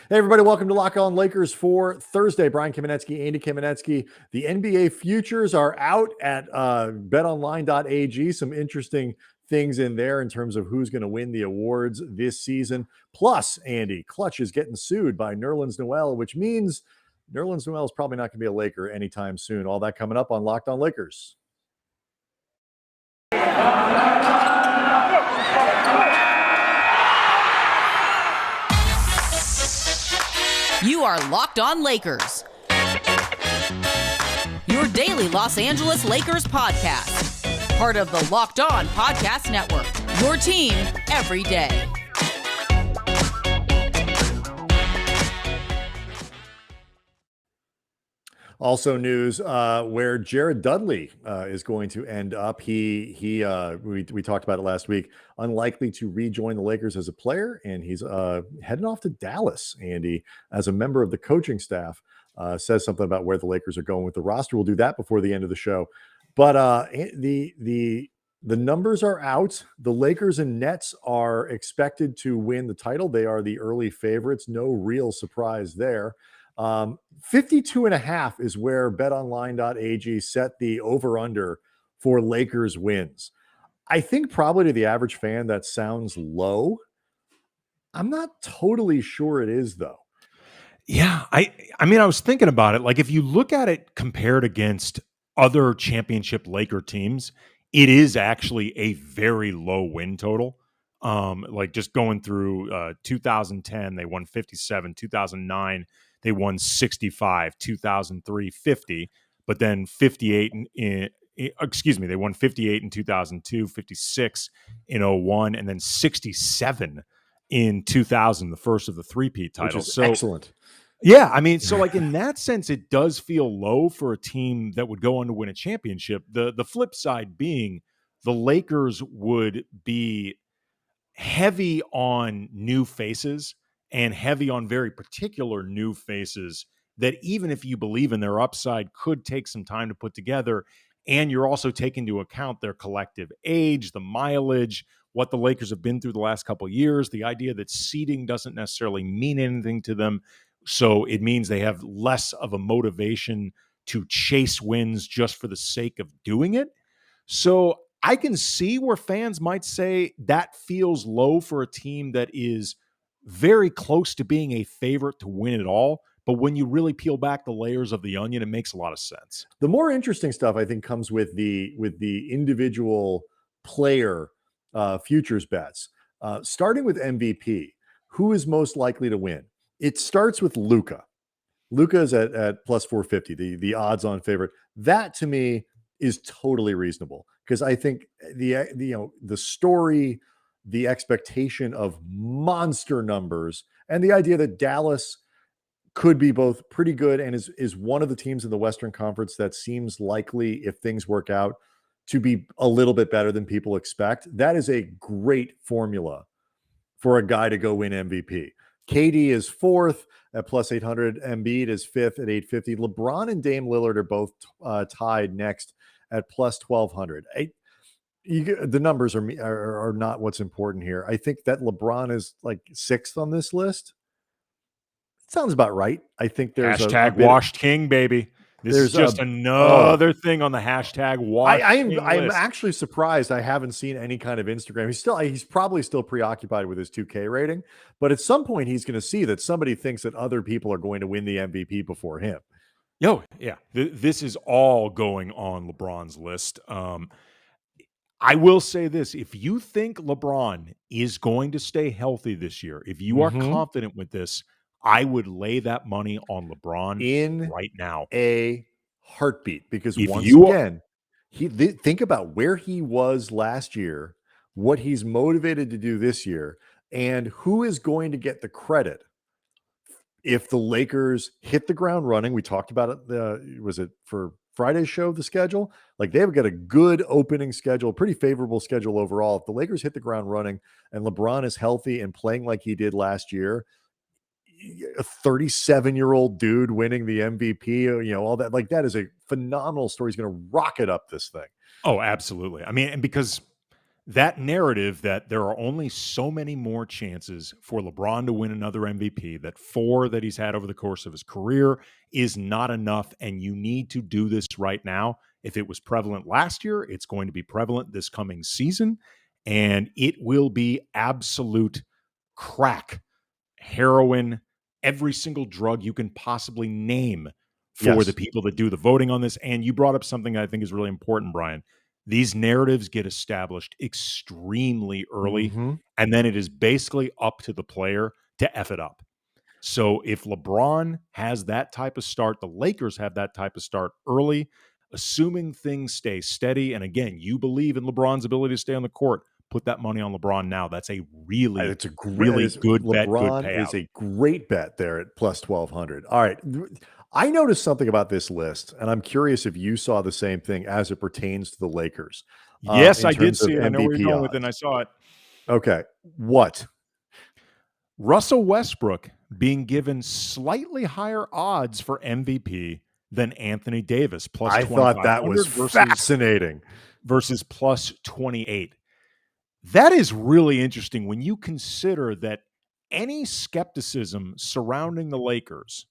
Hey, everybody, welcome to Lock On Lakers for Thursday. Brian Kamenetsky, Andy Kamenetsky. The NBA futures are out at betonline.ag. Some interesting things in there in terms of who's going to win the awards this season. Plus, Andy, Klutch is getting sued by Nerlens Noel, which means Nerlens Noel is probably not going to be a Laker anytime soon. All that coming up on Locked On Lakers. You are Locked On Lakers, your daily Los Angeles Lakers podcast. Part of the Locked On Podcast Network, your team every day. Also news where Jared Dudley is going to end up. We talked about it last week. Unlikely to rejoin the Lakers as a player, and he's heading off to Dallas, Andy, as a member of the coaching staff. Says something about where the Lakers are going with the roster. We'll do that before the end of the show. But the numbers are out. The Lakers and Nets are expected to win the title. They are the early favorites. No real surprise there. 52.5 is where betonline.ag set the over-under for Lakers wins. I think probably to the average fan that sounds low. I'm not totally sure it is, though. Yeah, I mean, I was thinking about it. Like, if you look at it compared against other championship Laker teams, it is actually a very low win total. Like just going through 2010, they won 57, 2009, they won 65, 2003, 50, but then 58 they won 58 in 2002, 56 in 01, and then 67 in 2000, the first of the three-peat titles. So excellent. Yeah, I mean, so like in that sense, it does feel low for a team that would go on to win a championship. The flip side being the Lakers would be heavy on new faces and heavy on very particular new faces that even if you believe in their upside could take some time to put together. And you're also taking into account their collective age, the mileage, what the Lakers have been through the last couple of years, the idea that seeding doesn't necessarily mean anything to them. So it means they have less of a motivation to chase wins just for the sake of doing it. So I can see where fans might say that feels low for a team that is very close to being a favorite to win it all. But when you really peel back the layers of the onion, it makes a lot of sense. The more interesting stuff, I think, comes with the individual player futures bets. Starting with MVP, who is most likely to win? It starts with Luka. Luka is at plus 450, the odds-on favorite. That to me is totally reasonable because I think the story, the expectation of monster numbers, and the idea that Dallas could be both pretty good and is one of the teams in the Western Conference that seems likely, if things work out, to be a little bit better than people expect. That is a great formula for a guy to go win MVP. KD is fourth at plus 800. Embiid is fifth at 850. LeBron and Dame Lillard are both tied next at plus 1200. The numbers are not what's important here. I think that LeBron is like sixth on this list. Sounds about right. I think there's hashtag washed king, baby. This is just another thing on the hashtag washed king I'm list. actually surprised I haven't seen any kind of Instagram. He's probably still preoccupied with his 2K rating, but at some point he's going to see that somebody thinks that other people are going to win the MVP before him. Oh, yeah. This is all going on LeBron's list. I will say this. If you think LeBron is going to stay healthy this year, if you are confident with this, I would lay that money on LeBron in right now. A heartbeat, because think about where he was last year, what he's motivated to do this year, and who is going to get the credit if the Lakers hit the ground running. We talked about it. Was it for Friday's show, the schedule? Like, they've got a good opening schedule, pretty favorable schedule overall. If the Lakers hit the ground running and LeBron is healthy and playing like he did last year, a 37-year-old dude winning the MVP, all that, like, that is a phenomenal story. He's going to rocket up this thing. Oh, absolutely. I mean, and because that narrative that there are only so many more chances for LeBron to win another MVP, that 4 that he's had over the course of his career is not enough, and you need to do this right now. If it was prevalent last year, it's going to be prevalent this coming season, and it will be absolute crack, heroin, every single drug you can possibly name for the people that do the voting on this. And you brought up something I think is really important, Brian. These narratives get established extremely early, and then it is basically up to the player to F it up. So if LeBron has that type of start, the Lakers have that type of start early, assuming things stay steady, and again, you believe in LeBron's ability to stay on the court, put that money on LeBron now. That's a really good bet, good LeBron payout. is a great bet there at plus 1,200. All right. I noticed something about this list, and I'm curious if you saw the same thing as it pertains to the Lakers. Yes, I did see it. I know where you're going with it, and I saw it. Okay. What? Russell Westbrook being given slightly higher odds for MVP than Anthony Davis. Plus, I thought that was fascinating. Versus plus 28. That is really interesting when you consider that any skepticism surrounding the Lakers,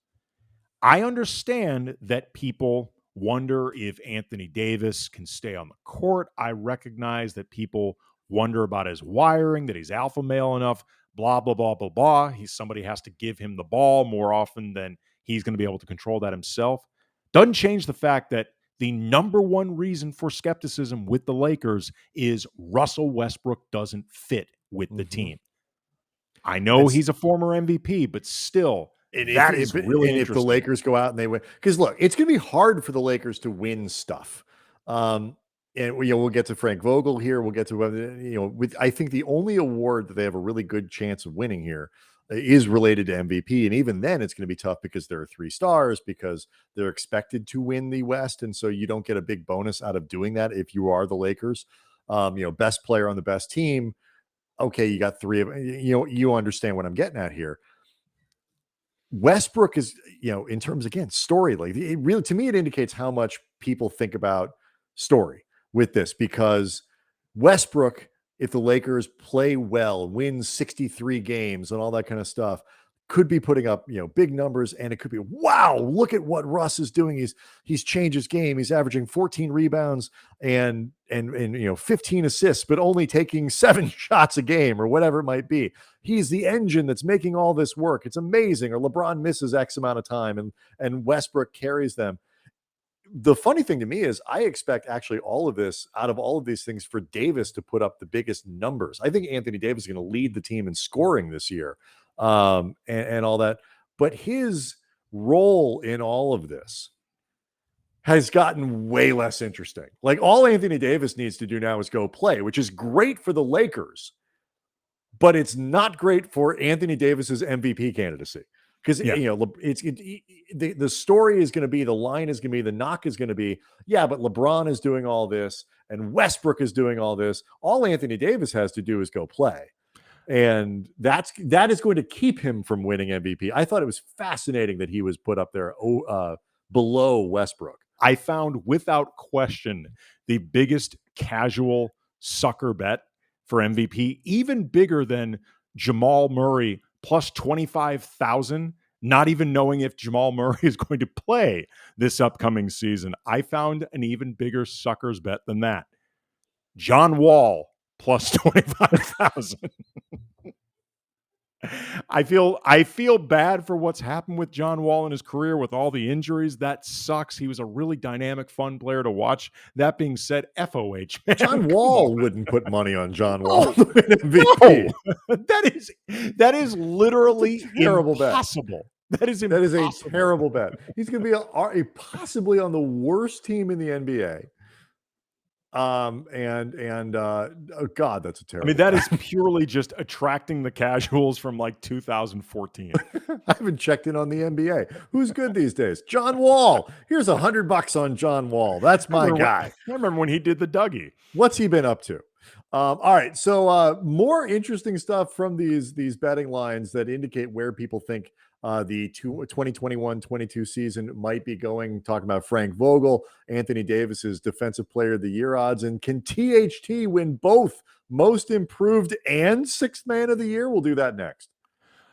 I understand that people wonder if Anthony Davis can stay on the court. I recognize that people wonder about his wiring, that he's alpha male enough, blah, blah, blah, blah, blah. Somebody has to give him the ball more often than he's going to be able to control that himself. Doesn't change the fact that the number one reason for skepticism with the Lakers is Russell Westbrook doesn't fit with the team. I know he's a former MVP, but still, that is really interesting. If the Lakers go out and they win, because look, it's going to be hard for the Lakers to win stuff. And we'll get to Frank Vogel here. We'll get to I think the only award that they have a really good chance of winning here is related to MVP, and even then, it's going to be tough because there are 3 stars, because they're expected to win the West, and so you don't get a big bonus out of doing that if you are the Lakers. Best player on the best team. Okay, you got 3 of you understand what I'm getting at here. Westbrook is, in terms, again, story, like it really, to me, it indicates how much people think about story with this, because Westbrook, if the Lakers play well, win 63 games and all that kind of stuff, could be putting up, big numbers, and it could be, wow, look at what Russ is doing. He's changed his game. He's averaging 14 rebounds and 15 assists, but only taking 7 shots a game or whatever it might be. He's the engine that's making all this work. It's amazing. Or LeBron misses X amount of time and Westbrook carries them. The funny thing to me is I expect actually all of this, out of all of these things, for Davis to put up the biggest numbers. I think Anthony Davis is going to lead the team in scoring this year. And all that, but his role in all of this has gotten way less interesting. Like, all Anthony Davis needs to do now is go play, which is great for the Lakers, but it's not great for Anthony Davis's MVP candidacy, because the story is going to be, the line is going to be, the knock is going to be, but LeBron is doing all this and Westbrook is doing all this. All Anthony Davis has to do is go play. And that is going to keep him from winning MVP. I thought it was fascinating that he was put up there below Westbrook. I found, without question, the biggest casual sucker bet for MVP, even bigger than Jamal Murray plus 25,000, not even knowing if Jamal Murray is going to play this upcoming season. I found an even bigger sucker's bet than that. John Wall plus 25,000. I feel bad for what's happened with John Wall in his career with all the injuries. That sucks. He was a really dynamic, fun player to watch. That being said, FOH, man, John Wall wouldn't put money on John Wall to win MVP. No. That is literally terrible impossible. Bet. That is impossible. A terrible bet. He's going to be possibly on the worst team in the NBA. Oh God, that's a terrible. I mean, that is purely just attracting the casuals from like 2014. I haven't checked in on the NBA. Who's good these days? John Wall. Here's $100 on John Wall. That's my guy. I remember when he did the Dougie. What's he been up to? All right. So more interesting stuff from these betting lines that indicate where people think The 2021-22 season might be going, talking about Frank Vogel, Anthony Davis's Defensive Player of the Year odds. And can THT win both Most Improved and Sixth Man of the Year? We'll do that next.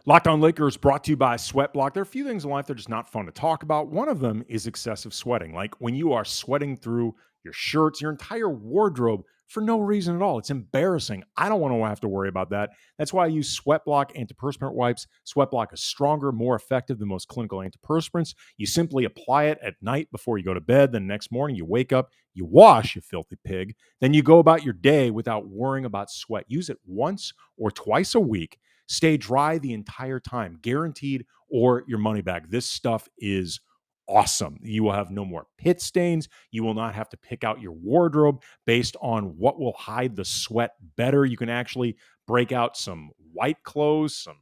Locked On Lakers brought to you by Sweat Block. There are a few things in life that are just not fun to talk about. One of them is excessive sweating. Like when you are sweating through your shirts, your entire wardrobe for no reason at all. It's embarrassing. I don't want to have to worry about that. That's why I use Sweat Block antiperspirant wipes. Sweat Block is stronger, more effective than most clinical antiperspirants. You simply apply it at night before you go to bed. Then the next morning you wake up, you wash, you filthy pig. Then you go about your day without worrying about sweat. Use it once or twice a week. Stay dry the entire time, guaranteed, or your money back. This stuff is awesome. You will have no more pit stains. You will not have to pick out your wardrobe based on what will hide the sweat better. You can actually break out some white clothes, some,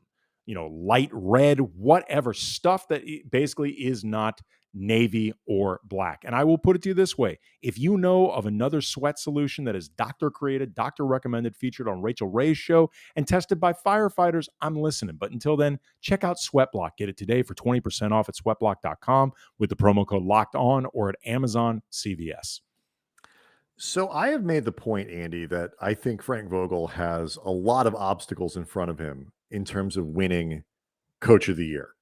light red, whatever stuff that basically is not navy or black. And I will put it to you this way. If you know of another sweat solution that is doctor created, doctor recommended, featured on Rachel Ray's show, and tested by firefighters, I'm listening. But until then, check out Sweatblock. Get it today for 20% off at sweatblock.com with the promo code Locked On or at Amazon CVS. So I have made the point, Andy, that I think Frank Vogel has a lot of obstacles in front of him in terms of winning Coach of the Year.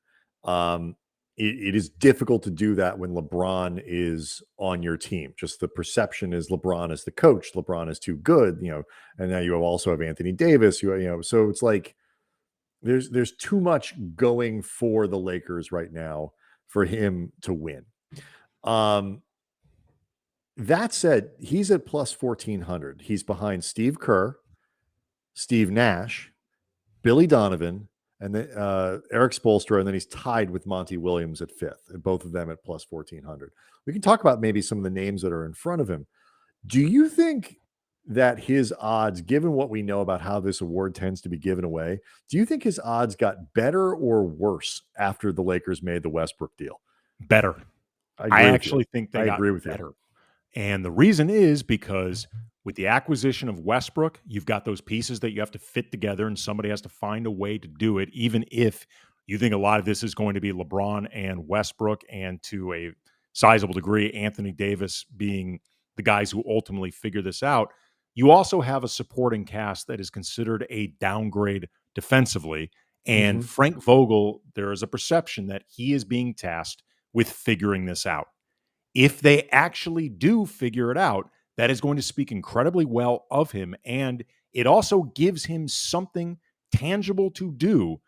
It is difficult to do that when LeBron is on your team. Just the perception is LeBron is the coach. LeBron is too good, and now you also have Anthony Davis, so it's like there's too much going for the Lakers right now for him to win. That said, he's at plus 1,400. He's behind Steve Kerr, Steve Nash, Billy Donovan, and then Eric Spoelstra, and then he's tied with Monty Williams at fifth, and both of them at plus 1,400. We can talk about maybe some of the names that are in front of him. Do you think that his odds, given what we know about how this award tends to be given away, do you think his odds got better or worse after the Lakers made the Westbrook deal? Better. I actually think they got agree with better. And the reason is because with the acquisition of Westbrook, you've got those pieces that you have to fit together, and somebody has to find a way to do it, even if you think a lot of this is going to be LeBron and Westbrook, and to a sizable degree, Anthony Davis being the guys who ultimately figure this out. You also have a supporting cast that is considered a downgrade defensively. And Frank Vogel, there is a perception that he is being tasked with figuring this out. If they actually do figure it out, that is going to speak incredibly well of him. And it also gives him something tangible to do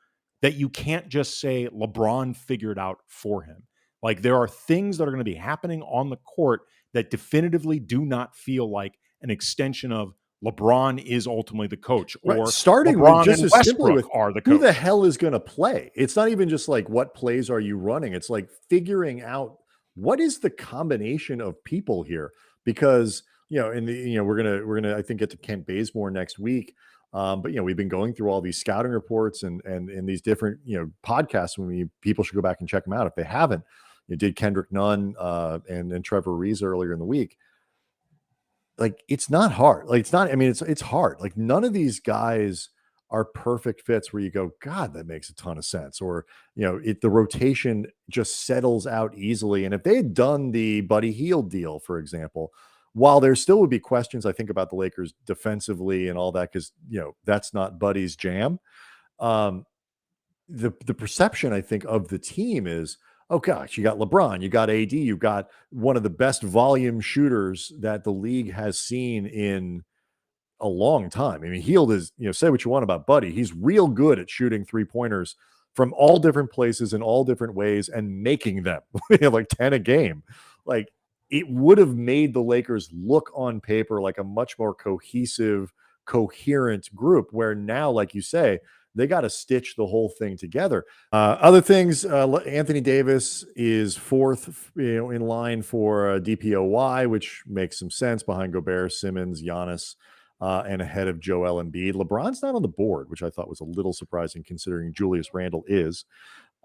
that you can't just say LeBron figured out for him. Like there are things that are going to be happening on the court that definitively do not feel like an extension of LeBron is ultimately the coach, or starting LeBron with just and as Westbrook simply with are the coach. Who the hell is going to play? It's not even just like what plays are you running. It's like figuring out what is the combination of people here, because we're gonna I think get to Kent Bazemore next week. But we've been going through all these scouting reports and these different podcasts. People should go back and check them out if they haven't. You did Kendrick Nunn and Trevor Rees earlier in the week. Like it's not hard. Like it's not. I mean, it's hard. Like none of these guys are perfect fits where you go, God, that makes a ton of sense. Or the rotation just settles out easily. And if they had done the Buddy Hield deal, for example, while there still would be questions, I think, about the Lakers defensively and all that, because that's not Buddy's jam. The perception, I think, of the team is, oh gosh, you got LeBron, you got AD, you got one of the best volume shooters that the league has seen in a long time. I mean, Hield is, say what you want about Buddy, he's real good at shooting 3-pointers from all different places in all different ways and making them like 10 a game. Like it would have made the Lakers look on paper like a much more cohesive, coherent group, where now, like you say, they got to stitch the whole thing together. Other things, Anthony Davis is fourth, in line for DPOY, which makes some sense, behind Gobert, Simmons, Giannis, and ahead of Joel Embiid. LeBron's not on the board, which I thought was a little surprising considering Julius Randle is.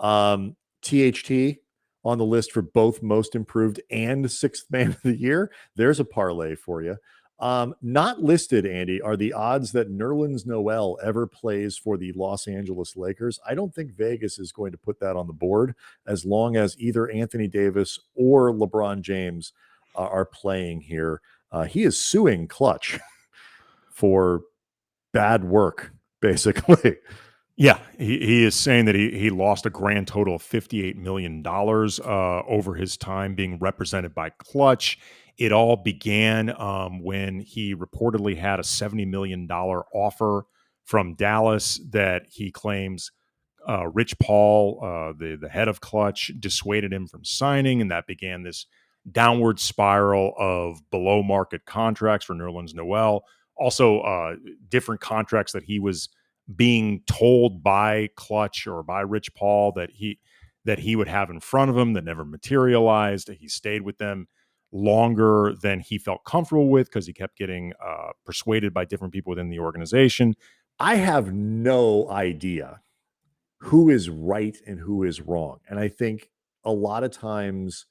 THT on the list for both most improved and sixth man of the year. There's a parlay for you. Not listed, Andy, are the odds that Nerlens Noel ever plays for the Los Angeles Lakers. I don't think Vegas is going to put that on the board as long as either Anthony Davis or LeBron James are playing here. He is suing Klutch for bad work, basically. Yeah, he is saying that he lost a grand total of $58 million over his time being represented by Klutch. It all began when he reportedly had a $70 million offer from Dallas that he claims Rich Paul, the head of Klutch, dissuaded him from signing, and that began this downward spiral of below market contracts for Nerlens Noel. Also, different contracts that he was being told by Klutch or by Rich Paul that he would have in front of him that never materialized. He stayed with them longer than he felt comfortable with because he kept getting persuaded by different people within the organization. I have no idea who is right and who is wrong. And I think a lot of times,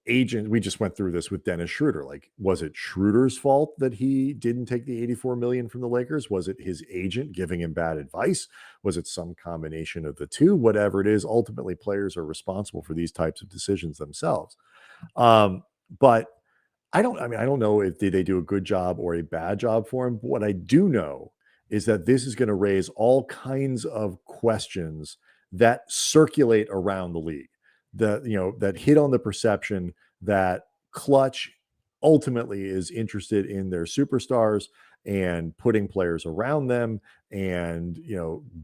agent, we just went through this with Dennis Schroeder. Like, was it Schroeder's fault that he didn't take the $84 million from the Lakers? Was it his agent giving him bad advice? Was it some combination of the two? Whatever it is, ultimately players are responsible for these types of decisions themselves. But I don't know if they do a good job or a bad job for him. But what I do know is that this is going to raise all kinds of questions that circulate around the league. That hit on the perception that Klutch ultimately is interested in their superstars and putting players around them and,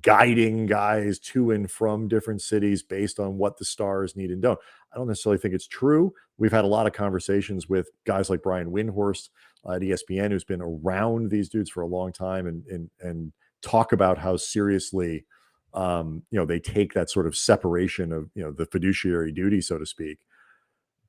guiding guys to and from different cities based on what the stars need and don't. I don't necessarily think it's true. We've had a lot of conversations with guys like Brian Windhorst at ESPN, who's been around these dudes for a long time and talk about how seriously they take that sort of separation of, the fiduciary duty, so to speak.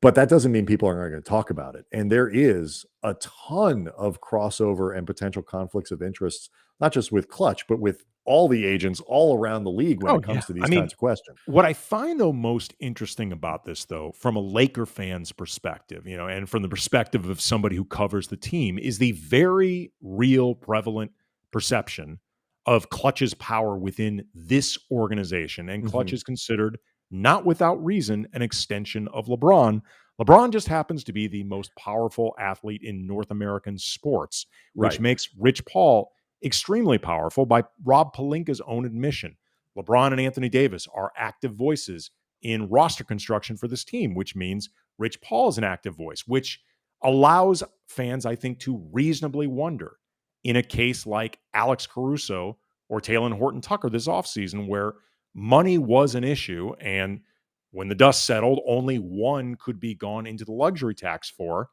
But that doesn't mean people aren't going to talk about it. And there is a ton of crossover and potential conflicts of interests, not just with Klutch, but with all the agents all around the league when it comes to these kinds of questions. What I find, though, most interesting about this, though, from a Laker fan's perspective, and from the perspective of somebody who covers the team, is the very real prevalent perception of Klutch's power within this organization. And Klutch is considered, not without reason, an extension of LeBron. LeBron just happens to be the most powerful athlete in North American sports, which makes Rich Paul extremely powerful by Rob Pelinka's own admission. LeBron and Anthony Davis are active voices in roster construction for this team, which means Rich Paul is an active voice, which allows fans, I think, to reasonably wonder in a case like Alex Caruso or Talen Horton-Tucker this offseason, where money was an issue, and when the dust settled, only one could be gone into the luxury tax for.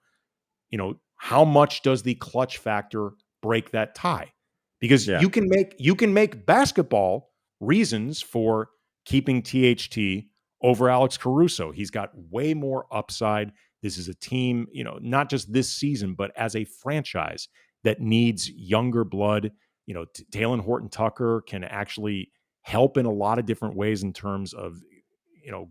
How much does the Klutch factor break that tie? Because you can make basketball reasons for keeping THT over Alex Caruso. He's got way more upside. This is a team, not just this season, but as a franchise that needs younger blood. Talen Horton-Tucker can actually help in a lot of different ways in terms of,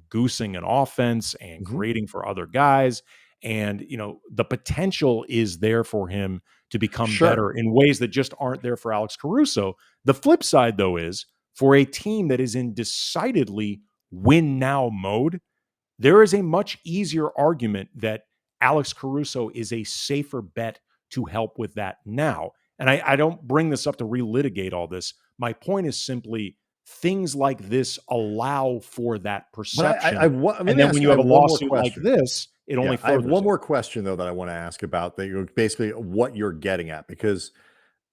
goosing an offense and creating for other guys. And, the potential is there for him to become better in ways that just aren't there for Alex Caruso. The flip side, though, is for a team that is in decidedly win now mode, there is a much easier argument that Alex Caruso is a safer bet to help with that now. And I don't bring this up to relitigate all this. My point is simply things like this allow for that perception. And then when you have a lawsuit like this, it only furthers I have one more question, though, that I want to ask about basically what you're getting at, because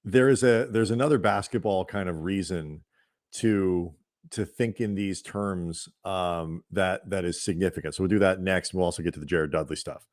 there's another basketball kind of reason to think in these terms that is significant. So we'll do that next. We'll also get to the Jared Dudley stuff.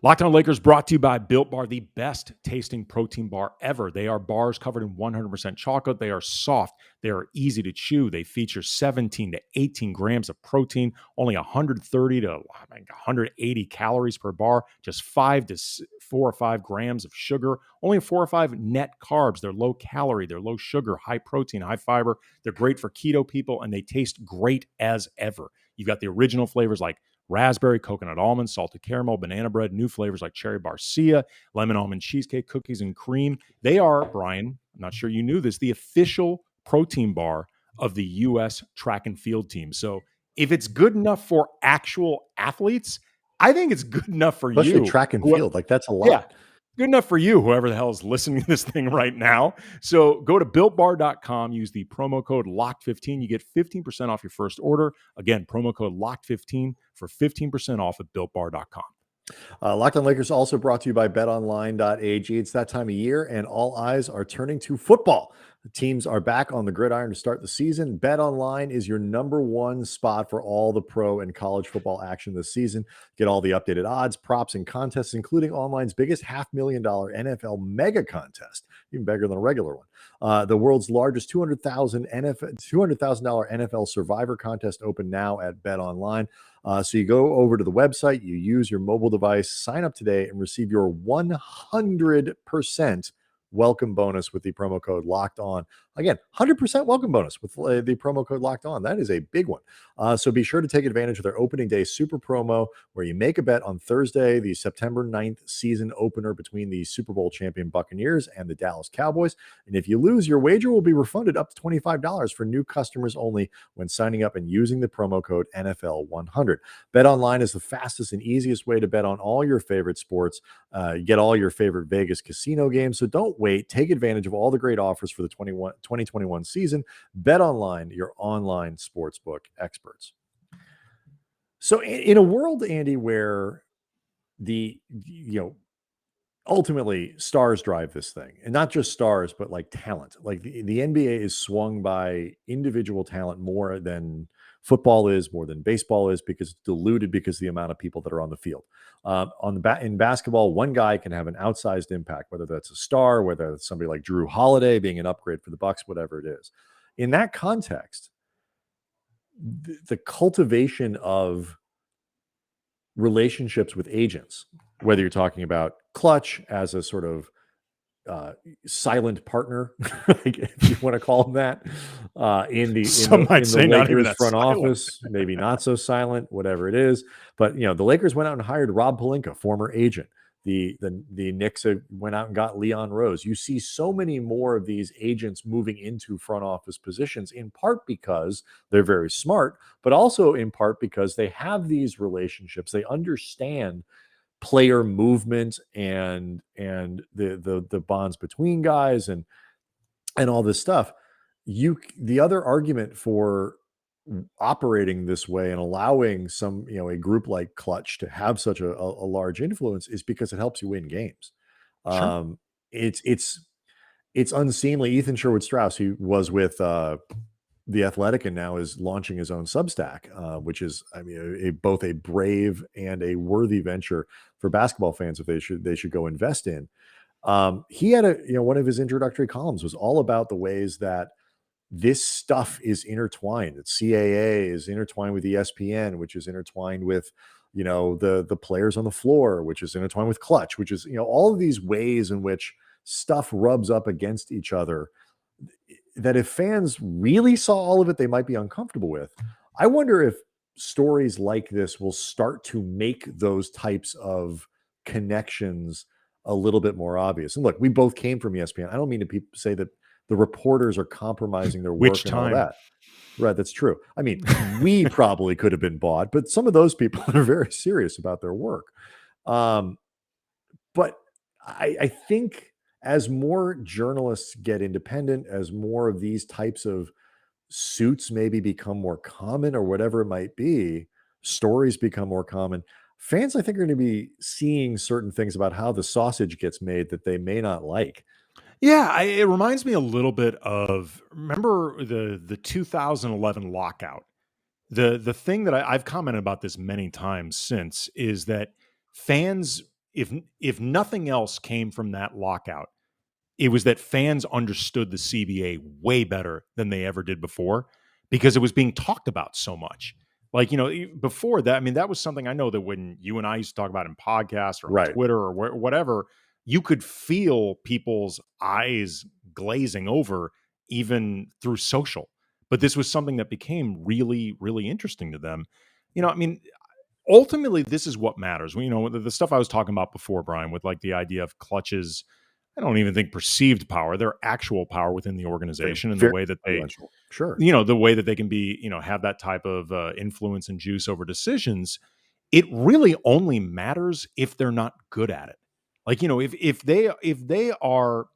Locked On Lakers brought to you by Built Bar, the best tasting protein bar ever. They are bars covered in 100% chocolate. They are soft. They are easy to chew. They feature 17 to 18 grams of protein, only 130 to 180 calories per bar, just 5 to 4 or 5 grams of sugar, only 4 or 5 net carbs. They're low calorie, they're low sugar, high protein, high fiber. They're great for keto people, and they taste great as ever. You've got the original flavors like raspberry, coconut almond, salted caramel, banana bread, new flavors like cherry barcia, lemon almond cheesecake, cookies and cream. They are, Brian, I'm not sure you knew this, the official protein bar of the U.S. track and field team. So if it's good enough for actual athletes, I think it's good enough for Especially you. track and field. Like, that's a lot. Yeah. Good enough for you, whoever the hell is listening to this thing right now. So go to BuiltBar.com, use the promo code LOCKED15. You get 15% off your first order. Again, promo code LOCKED15 for 15% off at BuiltBar.com. Locked On Lakers also brought to you by betonline.ag. It's that time of year, and all eyes are turning to football. The teams are back on the gridiron to start the season. BetOnline is your number one spot for all the pro and college football action this season. Get all the updated odds, props, and contests, including online's biggest $500,000 NFL mega contest, even bigger than a regular one. The world's largest $200,000 NFL Survivor contest open now at BetOnline. So you go over to the website, you use your mobile device, sign up today, and receive your 100% welcome bonus with the promo code Locked On. Again, 100% welcome bonus with the promo code Locked On. That is a big one. So be sure to take advantage of their opening day super promo, where you make a bet on Thursday, the September 9th season opener between the Super Bowl champion Buccaneers and the Dallas Cowboys. And if you lose, your wager will be refunded up to $25 for new customers only when signing up and using the promo code NFL100. BetOnline is the fastest and easiest way to bet on all your favorite sports. You get all your favorite Vegas casino games. So don't wait. Take advantage of all the great offers for the 2021 season. BetOnline, your online sportsbook experts. So in a world, Andy, where ultimately stars drive this thing, and not just stars, but like talent, like the NBA is swung by individual talent more than football is, more than baseball is, because it's diluted because of the amount of people that are on the field. In basketball, one guy can have an outsized impact, whether that's a star, whether it's somebody like Drew Holiday being an upgrade for the Bucks, whatever it is. In that context, the cultivation of relationships with agents, whether you're talking about Klutch as a sort of silent partner, if you want to call him that, in the Lakers front office, maybe not so silent, whatever it is. But the Lakers went out and hired Rob Pelinka, former agent. The Knicks went out and got Leon Rose. You see so many more of these agents moving into front office positions, in part because they're very smart, but also in part because they have these relationships. They understand player movement and the bonds between guys and all this stuff. The other argument for operating this way and allowing a group like Klutch to have such a large influence is because it helps you win games. Sure. It's unseemly. Ethan Sherwood-Strauss, who was with The Athletic and now is launching his own Substack, which is, both a brave and a worthy venture for basketball fans if they should go invest in. He had one of his introductory columns was all about the ways that this stuff is intertwined. That CAA is intertwined with ESPN, which is intertwined with the players on the floor, which is intertwined with Klutch, which is all of these ways in which stuff rubs up against each other, that if fans really saw all of it, they might be uncomfortable with. I wonder if stories like this will start to make those types of connections a little bit more obvious. And look, we both came from ESPN. I don't mean to say that the reporters are compromising their work and all that. Right, that's true. We probably could have been bought, but some of those people are very serious about their work. But I think as more journalists get independent, as more of these types of suits maybe become more common or whatever it might be, stories become more common, fans, I think, are going to be seeing certain things about how the sausage gets made that they may not like. Yeah, it reminds me a little bit of, remember the 2011 lockout? The thing that I've commented about this many times since is that fans, if nothing else came from that lockout, it was that fans understood the CBA way better than they ever did before, because it was being talked about so much. Like, before that, that was something I know that when you and I used to talk about in podcasts or on Twitter or whatever, you could feel people's eyes glazing over even through social. But this was something that became really, really interesting to them. ultimately, this is what matters. The stuff I was talking about before, Brian, with like the idea of Klutch's, I don't even think perceived power, their actual power within the organization, and the Very way that they, influential. Sure. the way that they can be, have that type of influence and juice over decisions. It really only matters if they're not good at it. Like, if they are,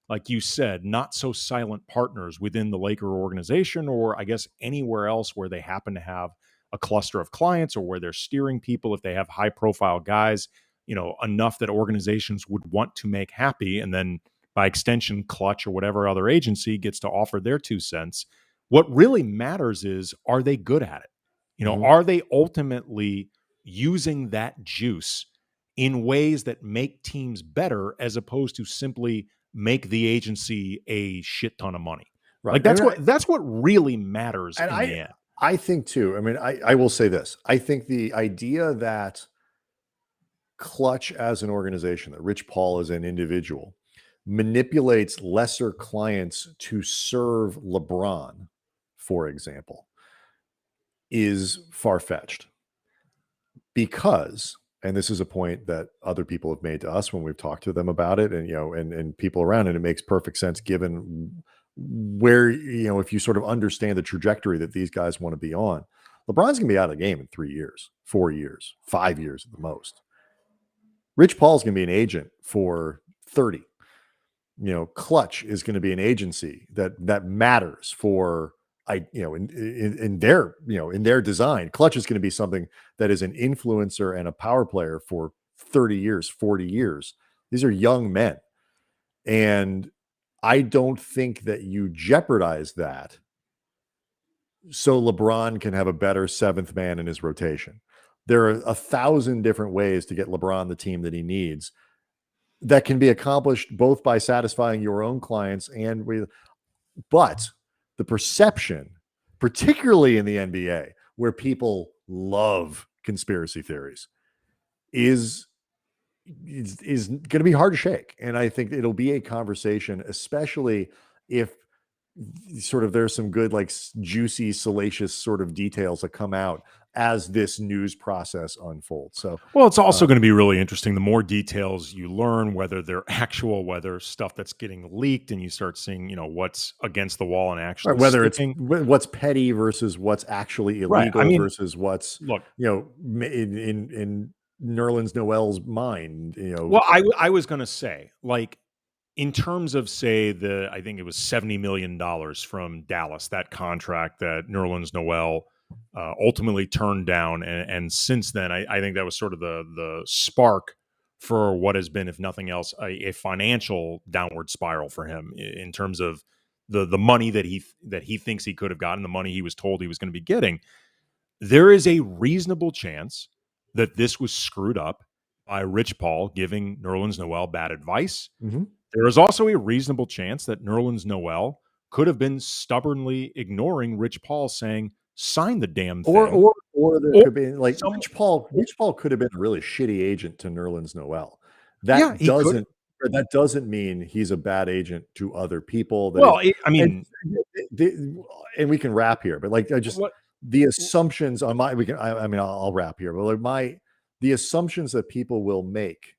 like you said, not so silent partners within the Laker organization, or I guess anywhere else where they happen to have a cluster of clients, or where they're steering people, if they have high profile guys, enough that organizations would want to make happy, and then by extension, Klutch or whatever other agency gets to offer their 2 cents. What really matters is, are they good at it? Are they ultimately using that juice in ways that make teams better, as opposed to simply make the agency a shit ton of money? Right. Like that's what really matters in the end. I think too. I mean, I will say this. I think the idea that Klutch as an organization, that Rich Paul as an individual, manipulates lesser clients to serve LeBron, for example, is far-fetched. Because, and this is a point that other people have made to us when we've talked to them about it, and and people around, and it makes perfect sense given where, if you sort of understand the trajectory that these guys want to be on. LeBron's gonna be out of the game in 3 years, 4 years, 5 years at the most. Rich Paul's gonna be an agent for 30. Klutch is going to be an agency that matters for, in their design. Klutch is going to be something that is an influencer and a power player for 30 years, 40 years. These are young men. And I don't think that you jeopardize that so LeBron can have a better seventh man in his rotation. There are 1,000 different ways to get LeBron the team that he needs, that can be accomplished both by satisfying your own clients but the perception, particularly in the NBA, where people love conspiracy theories, is going to be hard to shake. And I think it'll be a conversation, especially if sort of there's some good, like, juicy, salacious sort of details that come out as this news process unfolds. So, well, it's also going to be really interesting. The more details you learn, whether they're actual, whether stuff that's getting leaked, and you start seeing, what's against the wall and actually whether sticking. It's what's petty versus what's actually illegal, right. Versus what's, in Nerlens Noel's mind, Well, I was going to say, like, in terms of, say, I think it was $70 million from Dallas, that contract that Nerlens Noel ultimately turned down. And since then, I think that was sort of the spark for what has been, if nothing else, a financial downward spiral for him, in terms of the money that he thinks he could have gotten, the money he was told he was going to be getting. There is a reasonable chance that this was screwed up by Rich Paul giving Nerlens Noel bad advice. Mm-hmm. There is also a reasonable chance that Nerlens Noel could have been stubbornly ignoring Rich Paul saying, sign the damn thing. Or there could be, like, Rich Paul could have been a really shitty agent to Nerlens Noel. That doesn't mean he's a bad agent to other people. And we can wrap here, but like, the assumptions on I'll wrap here, but like the assumptions that people will make.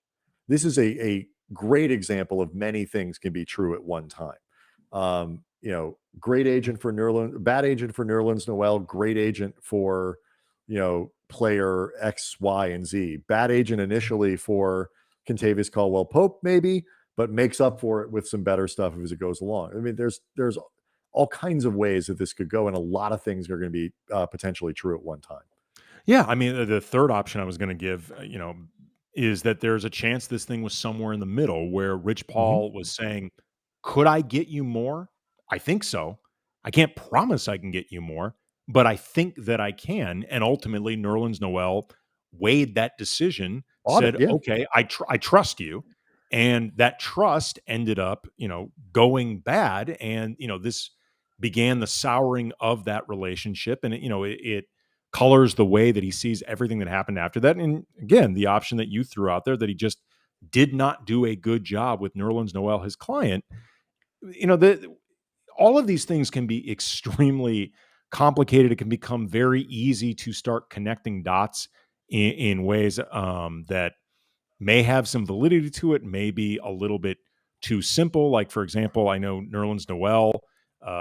This is a great example of many things can be true at one time. Great agent for Nerlens, bad agent for Nerlens Noel, great agent for, player X, Y, and Z. Bad agent initially for Kentavious Caldwell-Pope, maybe, but makes up for it with some better stuff as it goes along. I mean, there's all kinds of ways that this could go, and a lot of things are going to be potentially true at one time. Yeah, I mean, the third option I was going to give, is that there's a chance this thing was somewhere in the middle, where Rich Paul was saying, could I get you more? I think so. I can't promise I can get you more, but I think that I can. And ultimately, Nerlens Noel weighed that decision, okay, I trust you. And that trust ended up, going bad. And, this began the souring of that relationship. And, it colors the way that he sees everything that happened after that. And again, the option that you threw out there, that he just did not do a good job with Nerlens Noel, his client. All of these things can be extremely complicated. It can become very easy to start connecting dots in ways that may have some validity to it, may be a little bit too simple. Like, for example, I know Nerlens Noel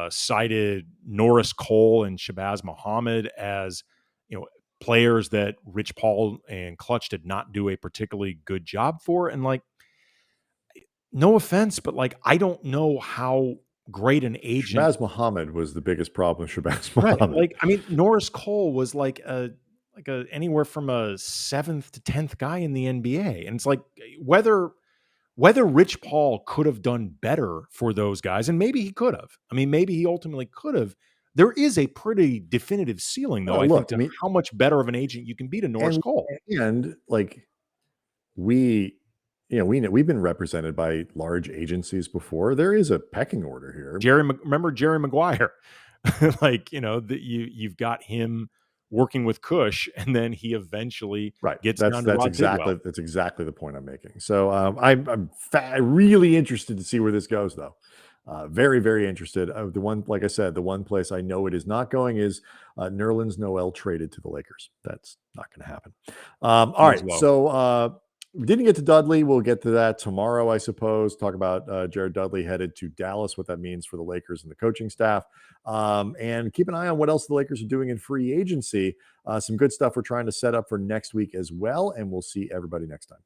cited Norris Cole and Shabazz Muhammad as, players that Rich Paul and Klutch did not do a particularly good job for. And like, no offense, but like, I don't know how great an agent. Shabazz Muhammad was the biggest problem with Shabazz Right. Muhammad. Like, I mean, Norris Cole was like a anywhere from a 7th to 10th guy in the NBA. And it's like, whether Rich Paul could have done better for those guys, and maybe he could have. I mean, maybe he ultimately could have. There is a pretty definitive ceiling, though, I think, to how much better of an agent you can be to Norris Cole. And like, we've been represented by large agencies before. There is a pecking order here. Remember Jerry Maguire? Like, you've got him working with Cush, and then he eventually gets down to Rod Tidwell. That's exactly the point I'm making. So I'm really interested to see where this goes, though. Very, very interested. Like I said, the one place I know it is not going is Nerlens Noel traded to the Lakers. That's not going to happen. All right. Well. So we didn't get to Dudley. We'll get to that tomorrow, I suppose. Talk about Jared Dudley headed to Dallas, what that means for the Lakers and the coaching staff. And keep an eye on what else the Lakers are doing in free agency. Some good stuff we're trying to set up for next week as well. And we'll see everybody next time.